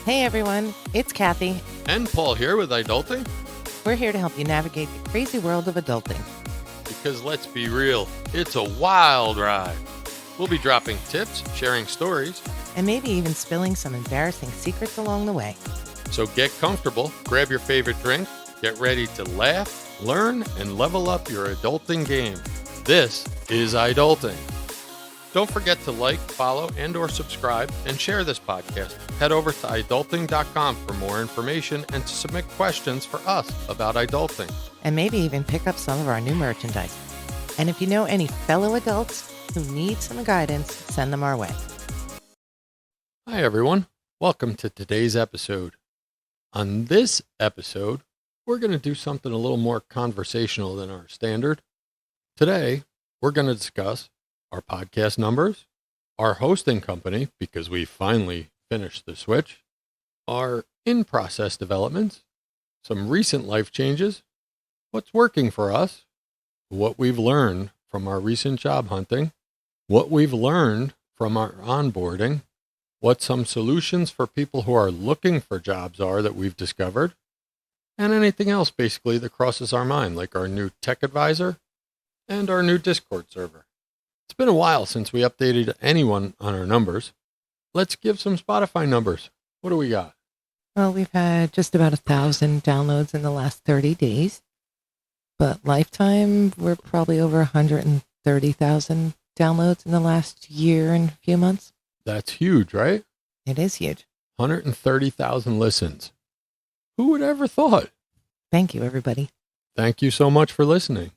Hey everyone, it's Kathy. And Paul here with Adulting. We're here to help you navigate the crazy world of adulting. Because let's be real, it's a wild ride. We'll be dropping tips, sharing stories, And maybe even spilling some embarrassing secrets along the way. so get comfortable, grab your favorite drink, get ready to laugh, learn, and level up your adulting game. This is Adulting. Don't forget to like, follow, and or subscribe, and share this podcast. Head over to adulting.com for more information and to submit questions for us about adulting. And maybe even pick up some of our new merchandise. And if you know any fellow adults who need some guidance, send them our way. Hi, everyone. Welcome to today's episode. On this episode, we're going to do something a little more conversational than our standard. Today, we're going to discuss our podcast numbers, our hosting company, because we finally finished the switch, our in-process developments, some recent life changes, what's working for us, what we've learned from our recent job hunting, what we've learned from our onboarding, what some solutions for people who are looking for jobs are that we've discovered, and anything else basically that crosses our mind, like our new tech advisor and our new Discord server. It's been a while since we updated anyone on our numbers. Let's give some Spotify numbers. What do we got? Well, we've had just about 1,000 downloads in the last 30 days. But lifetime, we're probably over 130,000 downloads in the last year and a few months. That's huge, right? It is huge. 130,000 listens. Who would ever thought? Thank you, everybody. Thank you so much for listening.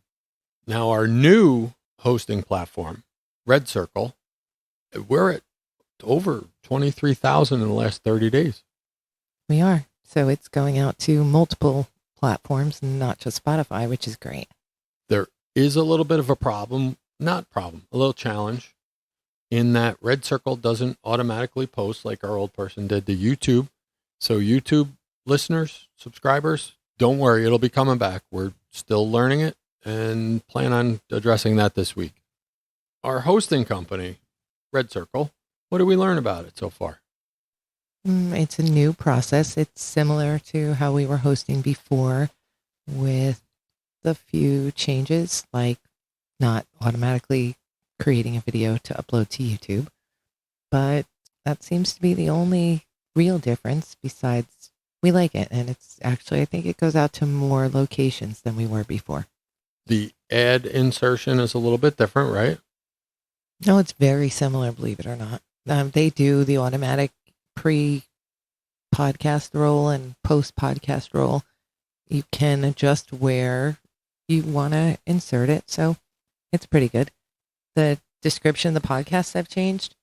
Now, our new hosting platform, Red Circle, we're at over 23,000 in the last 30 days. We are. So it's going out to multiple platforms, not just Spotify, which is great. There is a little bit of a little challenge in that Red Circle doesn't automatically post like our old person did to YouTube. So YouTube listeners, subscribers, don't worry, it'll be coming back. We're still learning it and plan on addressing that this week. Our hosting company, Red Circle, what did we learn about it so far? It's a new process. It's similar to how we were hosting before, with a few changes, like not automatically creating a video to upload to YouTube. But that seems to be the only real difference. Besides, we like it. And it's actually, I think it goes out to more locations than we were before. The ad insertion is a little bit different, right? No, it's very similar, believe it or not. They do the automatic pre-podcast roll and post-podcast roll. You can adjust where you want to insert it, so it's pretty good. The description of the podcasts have changed.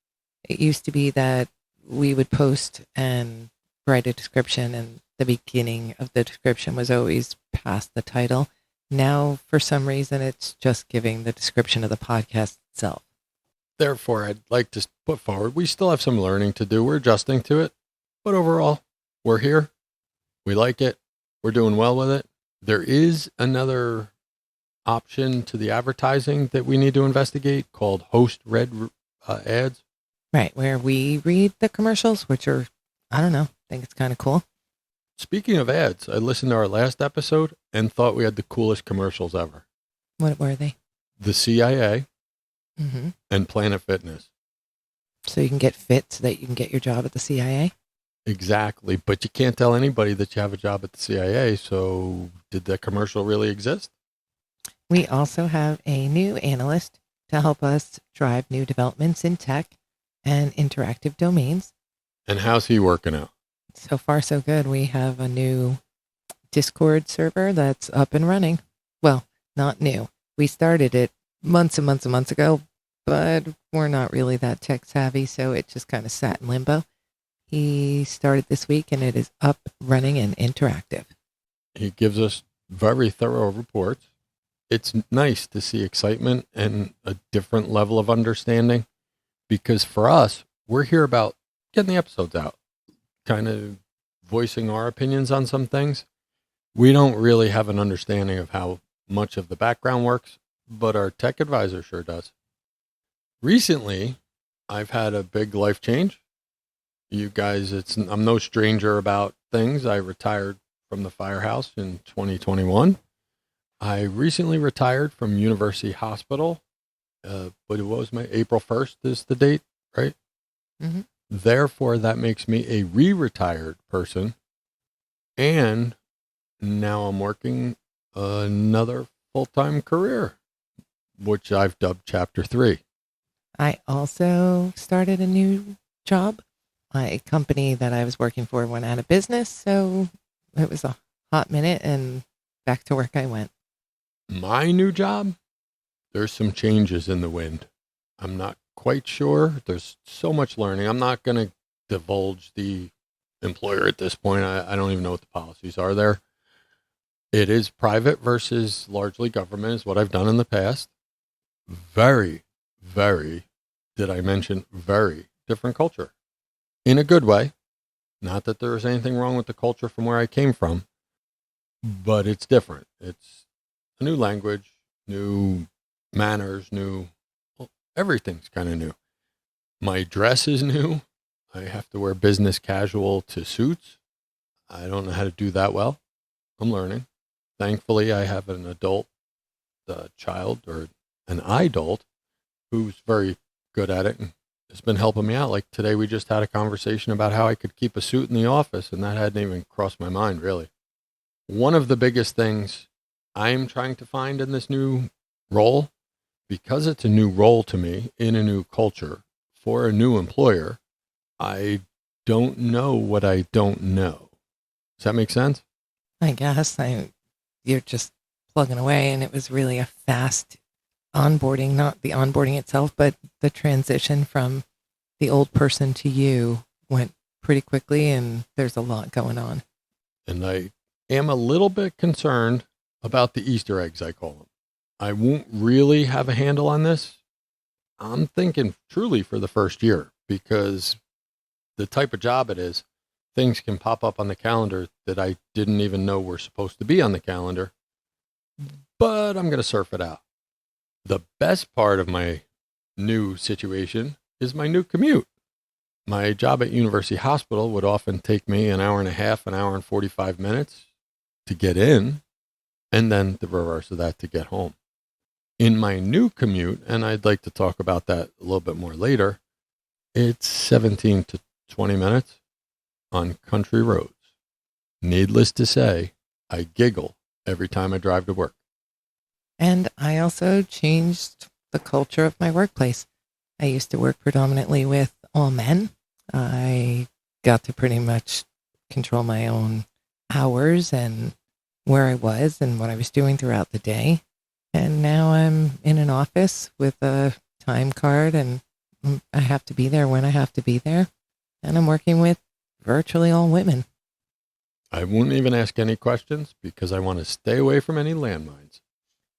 It used to be that we would post and write a description, and the beginning of the description was always past the title. Now, for some reason, it's just giving the description of the podcast itself. Therefore, I'd like to put forward, we still have some learning to do. We're adjusting to it. But overall, we're here. We like it. We're doing well with it. There is another option to the advertising that we need to investigate called host read ads. Right, where we read the commercials, which are, I don't know, I think it's kind of cool. Speaking of ads, I listened to our last episode and thought we had the coolest commercials ever. What were they? The CIA Mm-hmm. and Planet Fitness. So you can get fit so that you can get your job at the CIA? Exactly. But you can't tell anybody that you have a job at the CIA. So did the commercial really exist? We also have a new analyst to help us drive new developments in tech and interactive domains. And how's he working out? So far, so good. We have a new Discord server that's up and running. Well, not new. We started it months and months and months ago, but we're not really that tech savvy, so it just kind of sat in limbo. He started this week, and it is up, running, and interactive. He gives us very thorough reports. It's nice to see excitement and a different level of understanding, because for us, we're here about getting the episodes out, kind of voicing our opinions on some things. We don't really have an understanding of how much of the background works, but our tech advisor sure does. Recently, I've had a big life change. You guys, I'm no stranger about things. I retired from the firehouse in 2021. I recently retired from University Hospital, but it was my April 1st is the date, right? Mm-hmm. Therefore, that makes me a re-retired person, and now I'm working another full-time career, which I've dubbed Chapter 3. I also started a new job. My company that I was working for went out of business, so it was a hot minute and back to work I went. My new job, there's some changes in the wind. I'm not quite sure. There's so much learning. I'm not going to divulge the employer at this point. I don't even know what the policies are there. It is private versus largely government is what I've done in the past. Very, very, did I mention, very different culture. In a good way. Not that there is anything wrong with the culture from where I came from, but it's different. It's a new language, new manners, everything's kind of new. My dress is new. I have to wear business casual to suits. I don't know how to do that well. I'm learning. Thankfully, I have an adult child or an adult who's very good at it and has been helping me out. Like today, we just had a conversation about how I could keep a suit in the office, and that hadn't even crossed my mind, really. One of the biggest things I'm trying to find in this new role, because it's a new role to me in a new culture for a new employer, I don't know what I don't know. Does that make sense? I guess you're just plugging away, and it was really a fast onboarding, not the onboarding itself, but the transition from the old person to you went pretty quickly, and there's a lot going on. And I am a little bit concerned about the Easter eggs, I call them. I won't really have a handle on this. I'm thinking truly for the first year, because the type of job it is, things can pop up on the calendar that I didn't even know were supposed to be on the calendar, but I'm going to surf it out. The best part of my new situation is my new commute. My job at University Hospital would often take me an hour and a half, an hour and 45 minutes to get in, and then the reverse of that to get home. In my new commute, and I'd like to talk about that a little bit more later, it's 17 to 20 minutes on country roads. Needless to say, I giggle every time I drive to work. And I also changed the culture of my workplace. I used to work predominantly with all men. I got to pretty much control my own hours and where I was and what I was doing throughout the day. And now I'm in an office with a time card, and I have to be there when I have to be there. And I'm working with virtually all women. I won't even ask any questions because I want to stay away from any landmines.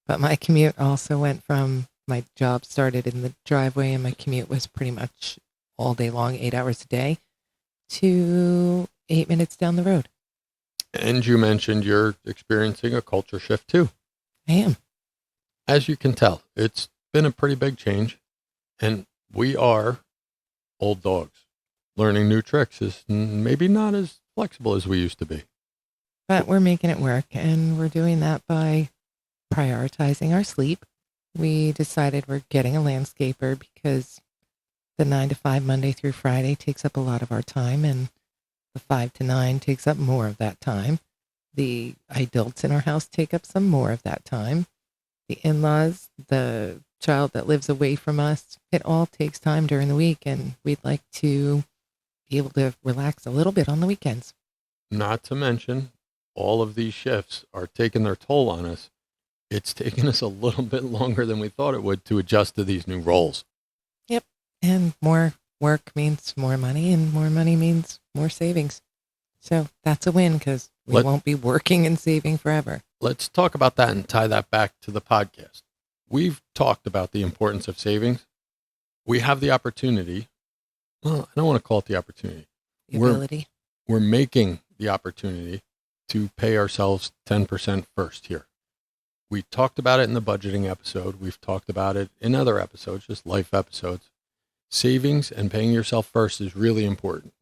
But my commute also went from, my job started in the driveway, and my commute was pretty much all day long, 8 hours a day, to 8 minutes down the road. And you mentioned you're experiencing a culture shift too. I am. As you can tell, it's been a pretty big change, and we are old dogs. Learning new tricks is maybe not as flexible as we used to be. But we're making it work, and we're doing that by prioritizing our sleep. We decided we're getting a landscaper because the 9 to 5 Monday through Friday takes up a lot of our time, and the 5 to 9 takes up more of that time. The adults in our house take up some more of that time. The in-laws, the child that lives away from us, it all takes time during the week, and we'd like to be able to relax a little bit on the weekends. Not to mention, all of these shifts are taking their toll on us. It's taken us a little bit longer than we thought it would to adjust to these new roles. Yep. And more work means more money, and more money means more savings. So that's a win because we won't be working and saving forever. Let's talk about that and tie that back to the podcast. We've talked about the importance of savings. We have the opportunity. Well, I don't want to call it the opportunity. The ability. We're making the opportunity to pay ourselves 10% first here. We talked about it in the budgeting episode. We've talked about it in other episodes, just life episodes. Savings and paying yourself first is really important.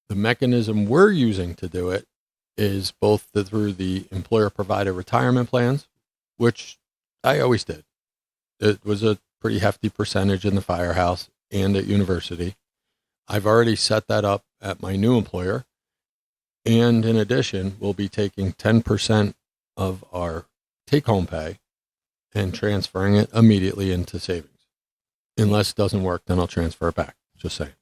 The mechanism we're using to do it is both through the employer-provided retirement plans, which I always did. It was a pretty hefty percentage in the firehouse and at university. I've already set that up at my new employer. And in addition, we'll be taking 10% of our take-home pay and transferring it immediately into savings. Unless it doesn't work, then I'll transfer it back. Just saying.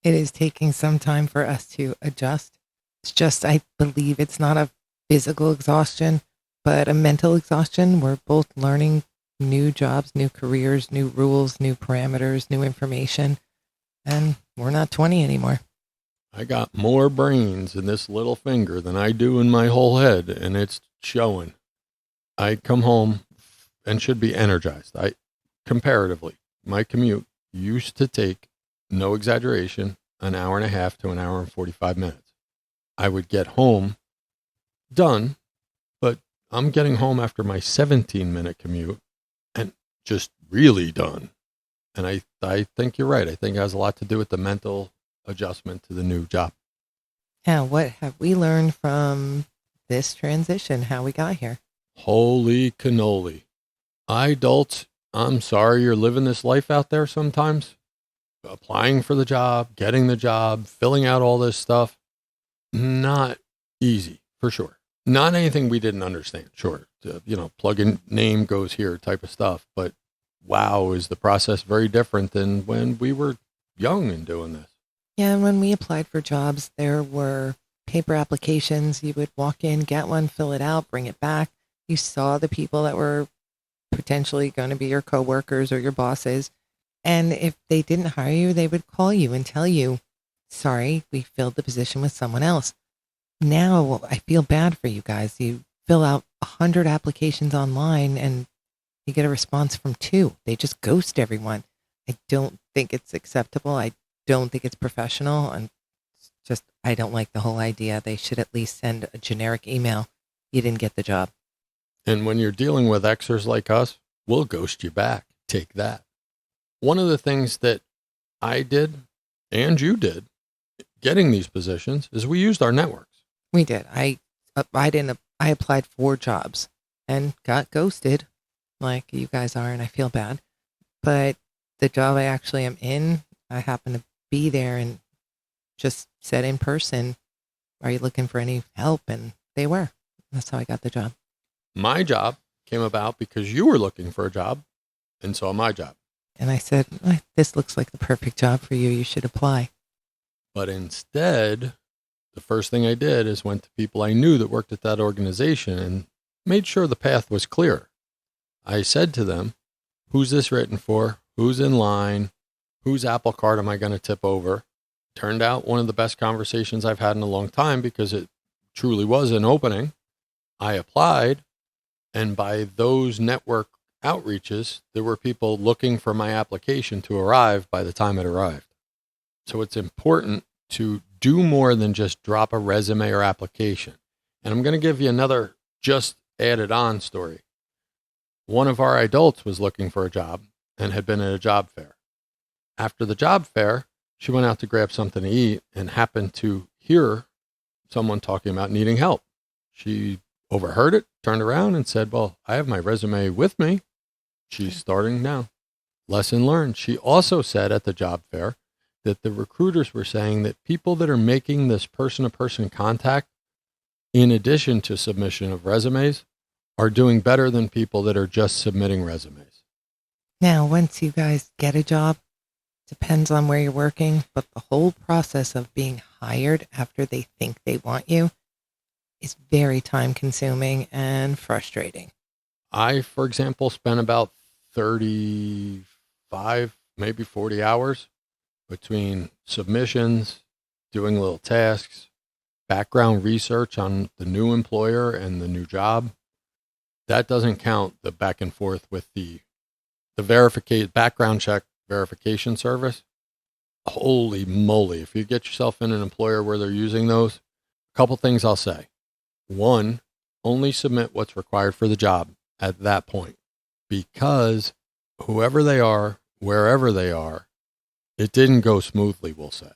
It is taking some time for us to adjust. It's just, I believe it's not a physical exhaustion, but a mental exhaustion. We're both learning new jobs, new careers, new rules, new parameters, new information, and we're not 20 anymore. I got more brains in this little finger than I do in my whole head, and it's showing. I come home and should be energized. Comparatively, my commute used to take, no exaggeration, an hour and a half to an hour and 45 minutes. I would get home done, but I'm getting home after my 17-minute commute and just really done. And I think you're right. I think it has a lot to do with the mental adjustment to the new job. Now, what have we learned from this transition, how we got here? Holy cannoli. Adults, I'm sorry you're living this life out there sometimes. Applying for the job, getting the job, filling out all this stuff. Not easy, for sure. Not anything we didn't understand, sure. Plug in name goes here type of stuff. But wow, is the process very different than when we were young and doing this. Yeah, and when we applied for jobs, there were paper applications. You would walk in, get one, fill it out, bring it back. You saw the people that were potentially going to be your coworkers or your bosses. And if they didn't hire you, they would call you and tell you, sorry, we filled the position with someone else. Now I feel bad for you guys. You fill out 100 applications online and you get a response from 2. They just ghost everyone. I don't think it's acceptable. I don't think it's professional. And I don't like the whole idea. They should at least send a generic email. You didn't get the job. And when you're dealing with Xers like us, we'll ghost you back. Take that. One of the things that I did and you did getting these positions is we used our networks. We did. I applied for jobs and got ghosted like you guys are, and I feel bad. But the job I actually am in, I happen to be there and just said in person, are you looking for any help? And they were. That's how I got the job. My job came about because you were looking for a job and saw my job. And I said, this looks like the perfect job for you. You should apply. But instead, the first thing I did is went to people I knew that worked at that organization and made sure the path was clear. I said to them, who's this written for? Who's in line? Whose apple cart am I going to tip over? Turned out one of the best conversations I've had in a long time because it truly was an opening. I applied, and by those network outreaches, there were people looking for my application to arrive by the time it arrived. So it's important to do more than just drop a resume or application. And I'm going to give you another just added on story. One of our adults was looking for a job and had been at a job fair. After the job fair, she went out to grab something to eat and happened to hear someone talking about needing help. She overheard it, turned around and said, well, I have my resume with me. She's starting now. Lesson learned. She also said at the job fair that the recruiters were saying that people that are making this person-to-person contact, in addition to submission of resumes, are doing better than people that are just submitting resumes. Now, once you guys get a job, depends on where you're working, but the whole process of being hired after they think they want you is very time consuming and frustrating. I, for example, spent about 35, maybe 40 hours between submissions, doing little tasks, background research on the new employer and the new job. That doesn't count the back and forth with the background check verification service. Holy moly. If you get yourself in an employer where they're using those, a couple things I'll say. One, only submit what's required for the job at that point, because whoever they are, wherever they are, it didn't go smoothly, we'll say.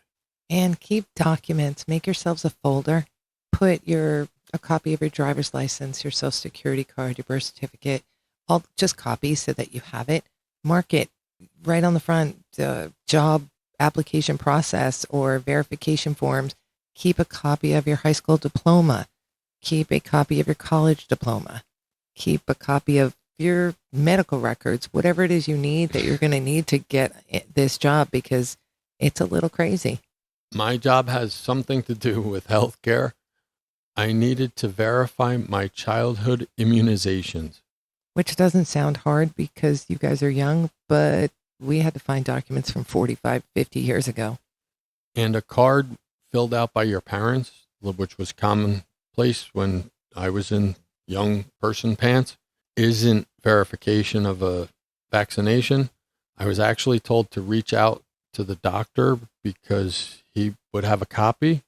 And keep documents. Make yourselves a folder. Put a copy of your driver's license, your social security card, your birth certificate, all just copies so that you have it. Mark it right on the front, job application process or verification forms. Keep a copy of your high school diploma. Keep a copy of your college diploma. Keep a copy of your medical records, whatever it is you need that you're going to need to get this job, because it's a little crazy. My job has something to do with healthcare. I needed to verify my childhood immunizations. Which doesn't sound hard because you guys are young, but we had to find documents from 45, 50 years ago. And a card filled out by your parents, which was commonplace when I was in young person pants, isn't verification of a vaccination. I was actually told to reach out to the doctor because he would have a copy.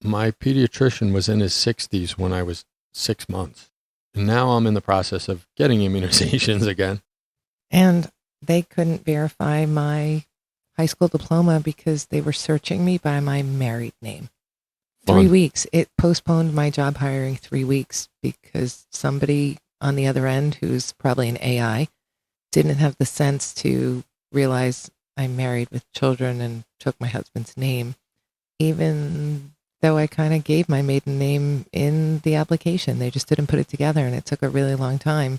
My pediatrician was in his 60s when I was 6 months. And now I'm in the process of getting immunizations again. And they couldn't verify my high school diploma because they were searching me by my married name. Fun. 3 weeks. It postponed my job hiring 3 weeks because somebody on the other end, who's probably an AI, didn't have the sense to realize I'm married with children and took my husband's name, even though I kind of gave my maiden name in the application. They just didn't put it together, and it took a really long time,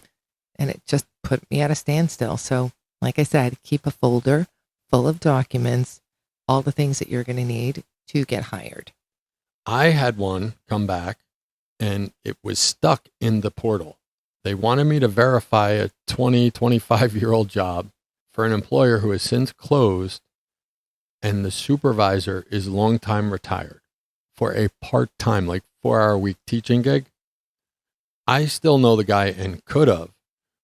and it just put me at a standstill. So, like I said, keep a folder full of documents, all the things that you're going to need to get hired. I had one come back, and it was stuck in the portal. They wanted me to verify a 25-year-old job for an employer who has since closed, and the supervisor is long time retired, for a part-time, like 4-hour-a-week teaching gig. I still know the guy and could have,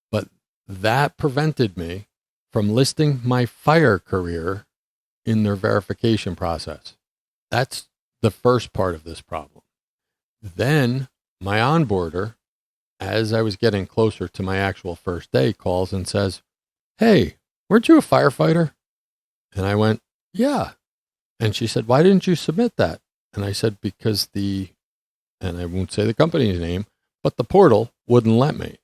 but that prevented me from listing my fire career in their verification process. That's the first part of this problem. Then my onboarder, as I was getting closer to my actual first day, calls and says, "Hey, weren't you a firefighter?" And I went, "Yeah." And she said, "Why didn't you submit that?" And I said, "Because and I won't say the company's name, but the portal wouldn't let me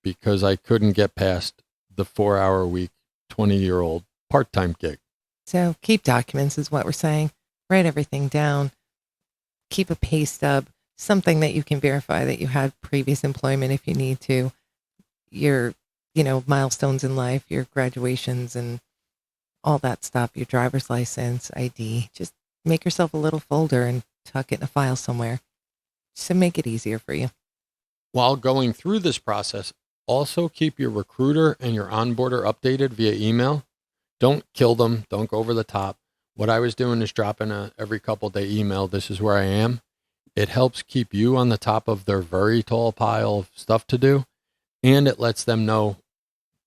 because I couldn't get past the 4-hour-a-week, 20-year-old part-time gig." So keep documents is what we're saying. Write everything down. Keep a pay stub, something that you can verify that you had previous employment if you need to. Your, milestones in life, your graduations and all that stuff, your driver's license, ID. Just make yourself a little folder and tuck it in a file somewhere to make it easier for you. While going through this process, also keep your recruiter and your onboarder updated via email. Don't kill them. Don't go over the top. What I was doing is dropping a every couple day email. This is where I am. It helps keep you on the top of their very tall pile of stuff to do. And it lets them know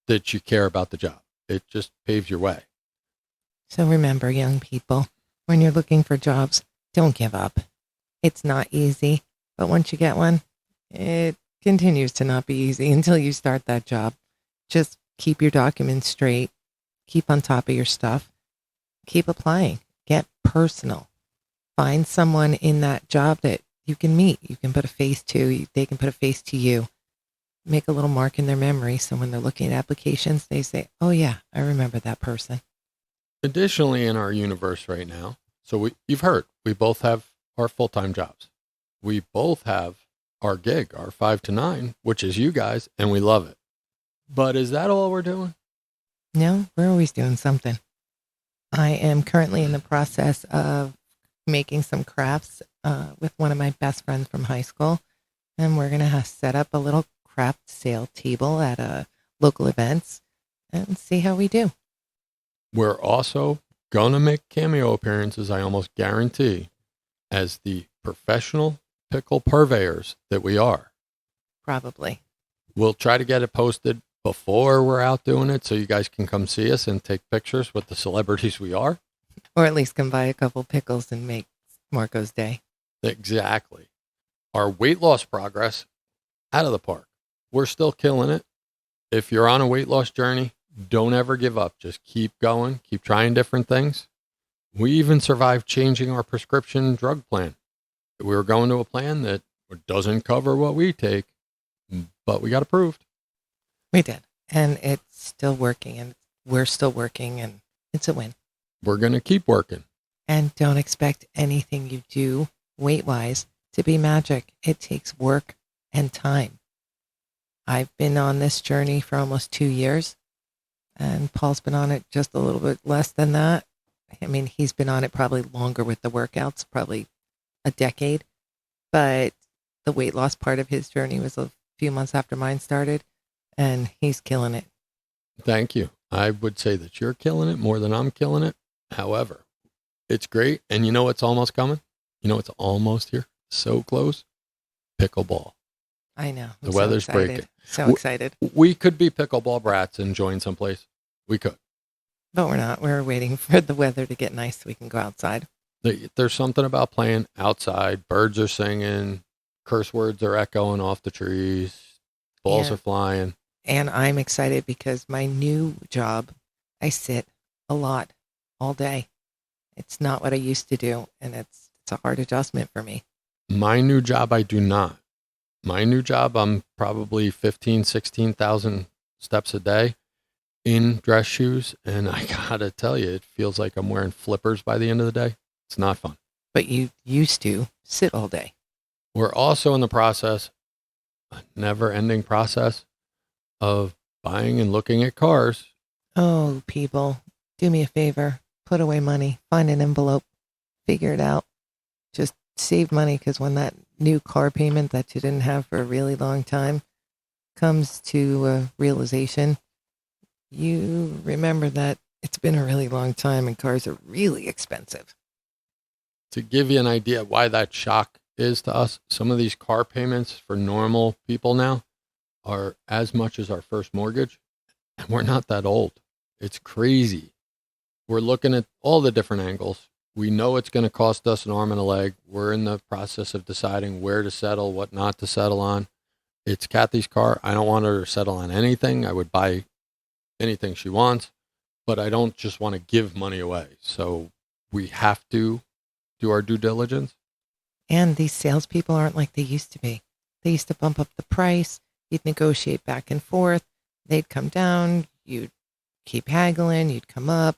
that you care about the job. It just paves your way. So remember, young people, when you're looking for jobs, don't give up. It's not easy, but once you get one, it continues to not be easy until you start that job. Just keep your documents straight. Keep on top of your stuff. Keep applying. Get personal. Find someone in that job that you can meet. You can put a face to. They can put a face to you. Make a little mark in their memory so when they're looking at applications, they say, "Oh yeah, I remember that person." Additionally, in our universe right now, so you've heard, we both have our full-time jobs. We both have our gig, our 5 to 9, which is you guys, and we love it. But is that all we're doing? No, we're always doing something. I am currently in the process of making some crafts with one of my best friends from high school. And we're going to set up a little craft sale table at local events and see how we do. We're also going to make cameo appearances, I almost guarantee, as the professional pickle purveyors that we are. Probably. We'll try to get it posted before we're out doing it so you guys can come see us and take pictures with the celebrities we are. Or at least come buy a couple pickles and make Marco's day. Exactly. Our weight loss progress, out of the park. We're still killing it. If you're on a weight loss journey, don't ever give up. Just keep going. Keep trying different things. We even survived changing our prescription drug plan. We were going to a plan that doesn't cover what we take, but we got approved. We did. And it's still working, and we're still working, and it's a win. We're going to keep working. And don't expect anything you do weight-wise to be magic. It takes work and time. I've been on this journey for almost 2 years, and Paul's been on it just a little bit less than that. I mean, he's been on it probably longer with the workouts, probably a decade. But the weight loss part of his journey was a few months after mine started, and he's killing it. Thank you. I would say that you're killing it more than I'm killing it. However, it's great. And you know what's almost coming? You know what's almost here? So close. Pickleball. I know. The weather's breaking. So excited. We could be pickleball brats and join someplace. We could. But we're not. We're waiting for the weather to get nice so we can go outside. There's something about playing outside. Birds are singing. Curse words are echoing off the trees. Balls are flying. And I'm excited because my new job, I sit a lot all day. It's not what I used to do, and it's a hard adjustment for me. My new job, I do not. My new job, I'm probably 16,000 steps a day in dress shoes. And I got to tell you, it feels like I'm wearing flippers by the end of the day. It's not fun. But you used to sit all day. We're also in the process, a never-ending process of buying and looking at cars. Oh, people, do me a favor. Put away money. Find an envelope. Figure it out. Just save money, because when that new car payment that you didn't have for a really long time comes to a realization, you remember that it's been a really long time and cars are really expensive. To give you an idea of why that shock is to us, some of these car payments for normal people now are as much as our first mortgage. And we're not that old. It's crazy. We're looking at all the different angles. We know it's going to cost us an arm and a leg. We're in the process of deciding where to settle, what not to settle on. It's Kathy's car. I don't want her to settle on anything. I would buy anything she wants, but I don't just want to give money away. So we have to do our due diligence. And these salespeople aren't like they used to be. They used to bump up the price. You'd negotiate back and forth. They'd come down. You'd keep haggling. You'd come up.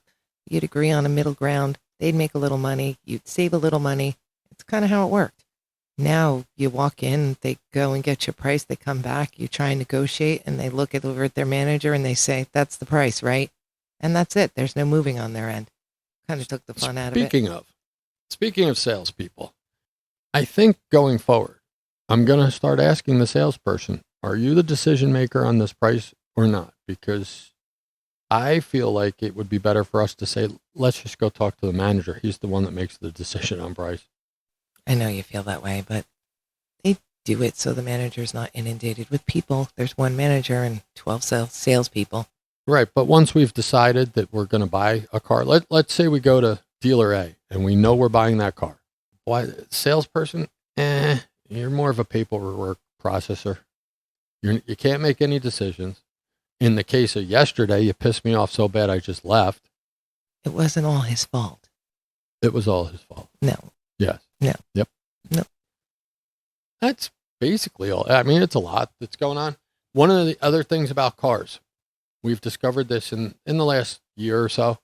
You'd agree on a middle ground. They'd make a little money. You'd save a little money. It's kind of how it worked. Now you walk in, they go and get your price. They come back. You try and negotiate, and they look over at their manager and they say, "That's the price, right?" And that's it. There's no moving on their end. Kind of took the fun out of it. Speaking of salespeople, I think going forward, I'm going to start asking the salesperson, are you the decision maker on this price or not? Because I feel like it would be better for us to say, let's just go talk to the manager. He's the one that makes the decision on price. I know you feel that way, but they do it so the manager's not inundated with people. There's one manager and 12 salespeople. Right, but once we've decided that we're going to buy a car, let's say we go to dealer A and we know we're buying that car. Why, salesperson? You're more of a paperwork processor. You can't make any decisions. In the case of yesterday, you pissed me off so bad I just left. It wasn't all his fault. It was all his fault. No. Yes. No. Yep. No. That's basically all. I mean, it's a lot that's going on. One of the other things about cars, we've discovered this in the last year or so.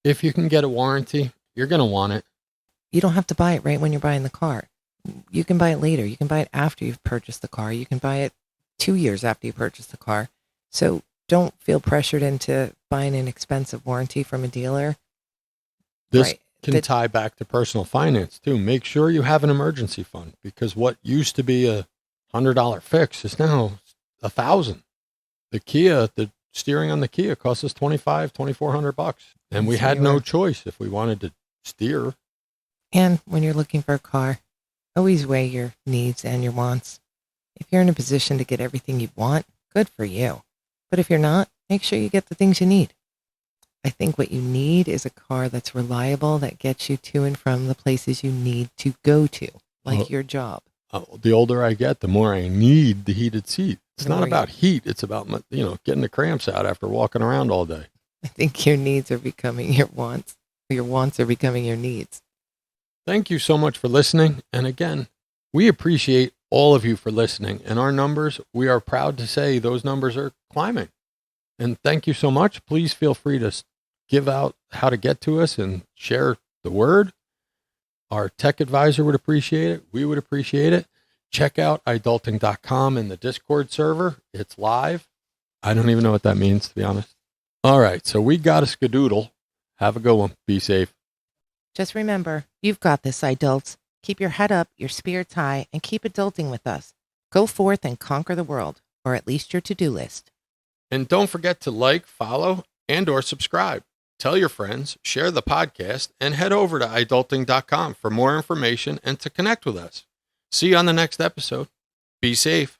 If you can get a warranty, you're going to want it. You don't have to buy it right when you're buying the car. You can buy it later. You can buy it after you've purchased the car. You can buy it 2 years after you purchase the car. So don't feel pressured into buying an expensive warranty from a dealer. This can tie back to personal finance too. Make sure you have an emergency fund, because what used to be a $100 fix is now $1,000. The steering on the Kia costs us $2,400, and we had no choice if we wanted to steer. And when you're looking for a car, always weigh your needs and your wants. If you're in a position to get everything you want, good for you. But if you're not, make sure you get the things you need. I think what you need is a car that's reliable, that gets you to and from the places you need to go to, like your job. The older I get, the more I need the heated seat. It's not about heat. It's about, getting the cramps out after walking around all day. I think your needs are becoming your wants. Your wants are becoming your needs. Thank you so much for listening. And again, we appreciate all of you for listening. And our numbers, we are proud to say those numbers are climbing. And thank you so much. Please feel free to give out how to get to us and share the word. Our tech advisor would appreciate it. We would appreciate it. Check out adulting.com in the Discord server. It's live. I don't even know what that means, to be honest. All right, so we got a skadoodle. Have a good one. Be safe. Just remember, you've got this, adults. Keep your head up, your spirits high, and keep adulting with us. Go forth and conquer the world, or at least your to-do list. And don't forget to like, follow, and or subscribe. Tell your friends, share the podcast, and head over to adulting.com for more information and to connect with us. See you on the next episode. Be safe.